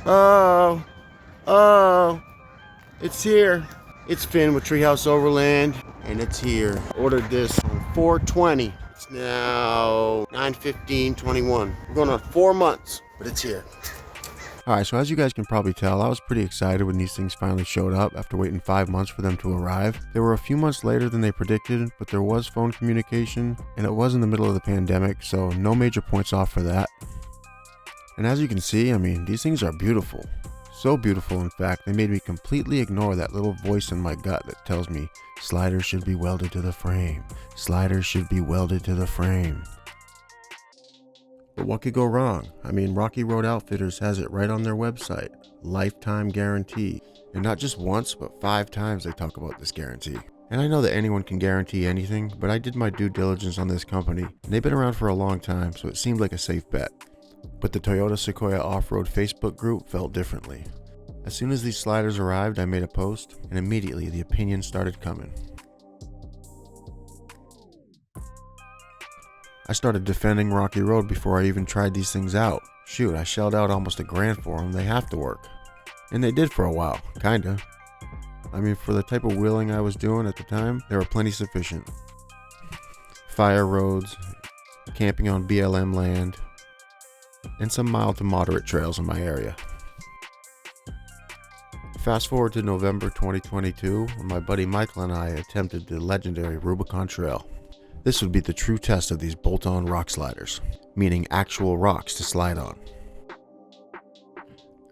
Oh, oh, it's here. It's Finn with Treehouse Overland, and it's here. Ordered this on 4/20. It's now 9/15/21. We're going on 4 months, but it's here. Alright, so as you guys can probably tell, I was pretty excited when these things finally showed up after waiting 5 months for them to arrive. They were a few months later than they predicted, but there was phone communication, and it was in the middle of the pandemic, so no major points off for that. And as you can see, these things are beautiful. So beautiful, in fact, they made me completely ignore that little voice in my gut that tells me sliders should be welded to the frame. Sliders should be welded to the frame. But what could go wrong? Rocky Road Outfitters has it right on their website. Lifetime guarantee. And not just once, but 5 times they talk about this guarantee. And I know that anyone can guarantee anything, but I did my due diligence on this company, and they've been around for a long time, so it seemed like a safe bet. But the Toyota Sequoia Off-Road Facebook group felt differently. As soon as these sliders arrived, I made a post, and immediately the opinions started coming. I started defending Rocky Road before I even tried these things out. Shoot, I shelled out almost $1,000 for them. They have to work. And they did for a while, kinda. For the type of wheeling I was doing at the time, they were plenty sufficient. Fire roads, camping on BLM land, and some mild to moderate trails in my area. Fast forward to November 2022, when my buddy Michael and I attempted the legendary Rubicon Trail. This would be the true test of these bolt-on rock sliders, meaning actual rocks to slide on.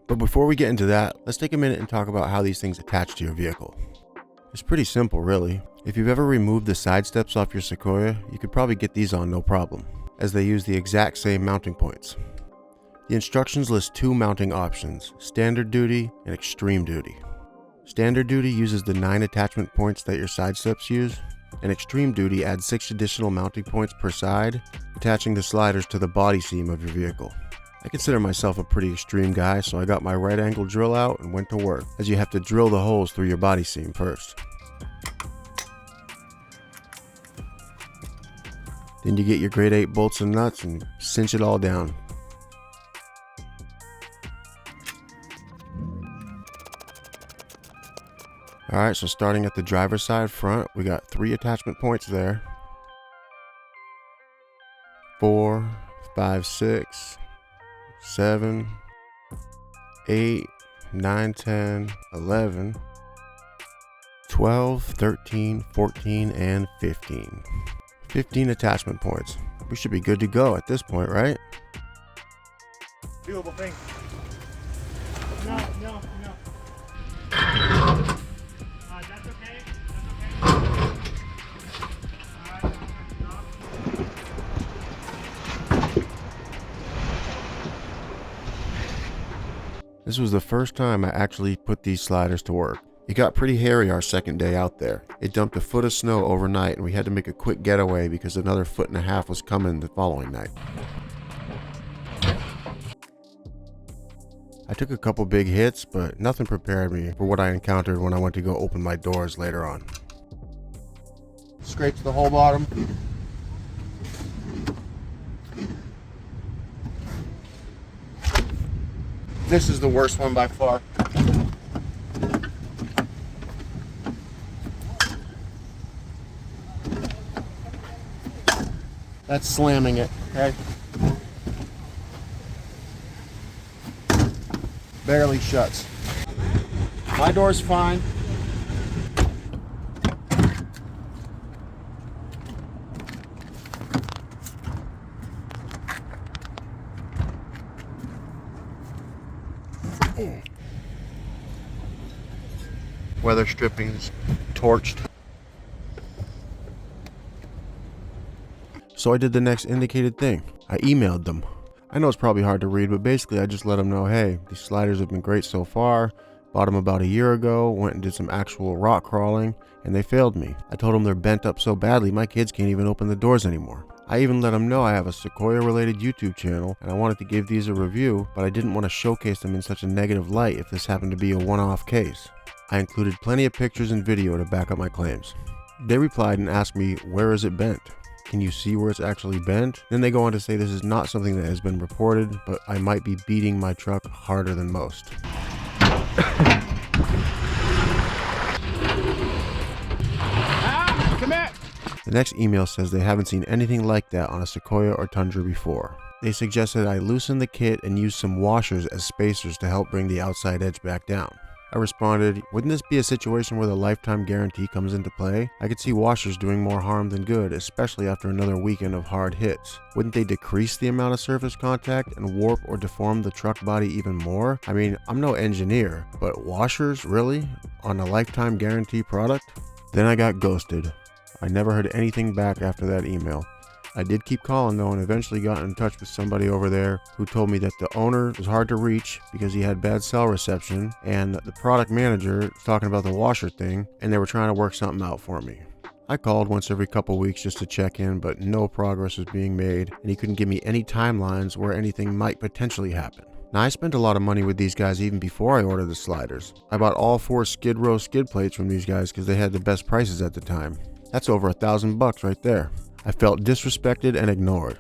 But before we get into that, let's take a minute and talk about how these things attach to your vehicle. It's pretty simple, really. If you've ever removed the side steps off your Sequoia, you could probably get these on no problem, as they use the exact same mounting points. The instructions list 2 mounting options, standard duty and extreme duty. Standard duty uses the 9 attachment points that your side steps use, and extreme duty adds 6 additional mounting points per side, attaching the sliders to the body seam of your vehicle. I consider myself a pretty extreme guy, so I got my right angle drill out and went to work, as you have to drill the holes through your body seam first. Then you get your grade 8 bolts and nuts and cinch it all down. Alright, so starting at the driver's side front, we got 3 attachment points there. 4, 5, 6, 7, 8, 9, 10, 11, 12, 13, 14, and 15. 15 attachment points. We should be good to go at this point, right? Doable thing. No. That's okay. This was the first time I actually put these sliders to work. It got pretty hairy our second day out there. It dumped a foot of snow overnight and we had to make a quick getaway because another 1.5 feet was coming the following night. I took a couple big hits, but nothing prepared me for what I encountered when I went to go open my doors later on. Scrapes the whole bottom. This is the worst one by far. That's slamming it, okay? Barely shuts. My door's fine. Weather strippings torched. So I did the next indicated thing. I emailed them. I know it's probably hard to read, but basically I just let them know, hey, these sliders have been great so far. Bought them about a year ago, went and did some actual rock crawling, and they failed me. I told them they're bent up so badly my kids can't even open the doors anymore. I even let them know I have a Sequoia related YouTube channel and I wanted to give these a review, but I didn't want to showcase them in such a negative light if this happened to be a one-off case. I included plenty of pictures and video to back up my claims. They replied and asked me, where is it bent? can you see where it's actually bent? Then they go on to say this is not something that has been reported, but I might be beating my truck harder than most. Come here. The next email says they haven't seen anything like that on a Sequoia or Tundra before. They suggested I loosen the kit and use some washers as spacers to help bring the outside edge back down. I responded, wouldn't this be a situation where the lifetime guarantee comes into play? I could see washers doing more harm than good, especially after another weekend of hard hits. Wouldn't they decrease the amount of surface contact and warp or deform the truck body even more? I mean, I'm no engineer, but washers, really? On a lifetime guarantee product? Then I got ghosted. I never heard anything back after that email. I did keep calling though, and eventually got in touch with somebody over there who told me that the owner was hard to reach because he had bad cell reception, and the product manager was talking about the washer thing, and they were trying to work something out for me. I called once every couple weeks just to check in, but no progress was being made, and he couldn't give me any timelines where anything might potentially happen. Now, I spent a lot of money with these guys even before I ordered the sliders. I bought all 4 Skid Row skid plates from these guys because they had the best prices at the time. That's over $1,000 right there. I felt disrespected and ignored.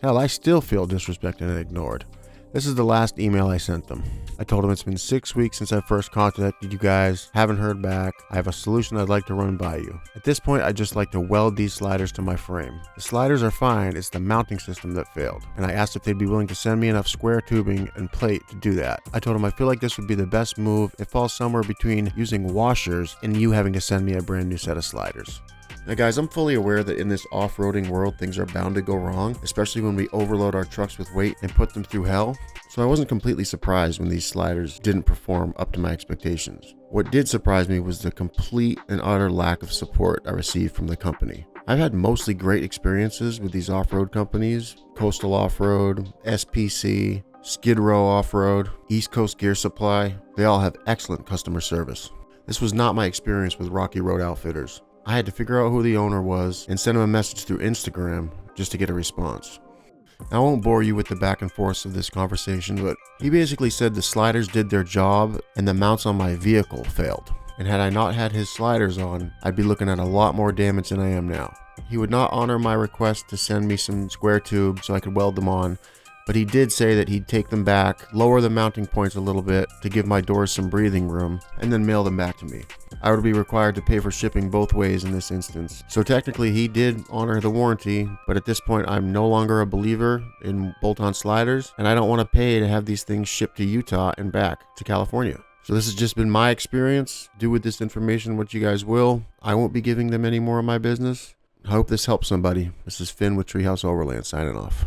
Hell, I still feel disrespected and ignored. This is the last email I sent them. I told them it's been 6 weeks since I first contacted you guys, haven't heard back. I have a solution I'd like to run by you. At this point, I'd just like to weld these sliders to my frame. The sliders are fine, it's the mounting system that failed. And I asked if they'd be willing to send me enough square tubing and plate to do that. I told them I feel like this would be the best move. It falls somewhere between using washers and you having to send me a brand new set of sliders. Now guys, I'm fully aware that in this off-roading world, things are bound to go wrong, especially when we overload our trucks with weight and put them through hell. So I wasn't completely surprised when these sliders didn't perform up to my expectations. What did surprise me was the complete and utter lack of support I received from the company. I've had mostly great experiences with these off-road companies: Coastal Off-Road, SPC, Skid Row Off-Road, East Coast Gear Supply. They all have excellent customer service. This was not my experience with Rocky Road Outfitters. I had to figure out who the owner was and send him a message through Instagram just to get a response. I won't bore you with the back and forth of this conversation, but he basically said the sliders did their job and the mounts on my vehicle failed. And had I not had his sliders on, I'd be looking at a lot more damage than I am now. He would not honor my request to send me some square tubes so I could weld them on, but he did say that he'd take them back, lower the mounting points a little bit to give my doors some breathing room, and then mail them back to me. I would be required to pay for shipping both ways in this instance. So technically he did honor the warranty, but at this point I'm no longer a believer in bolt-on sliders, and I don't want to pay to have these things shipped to Utah and back to California. So this has just been my experience. Do with this information what you guys will. I won't be giving them any more of my business. I hope this helps somebody. This is Finn with Treehouse Overland signing off.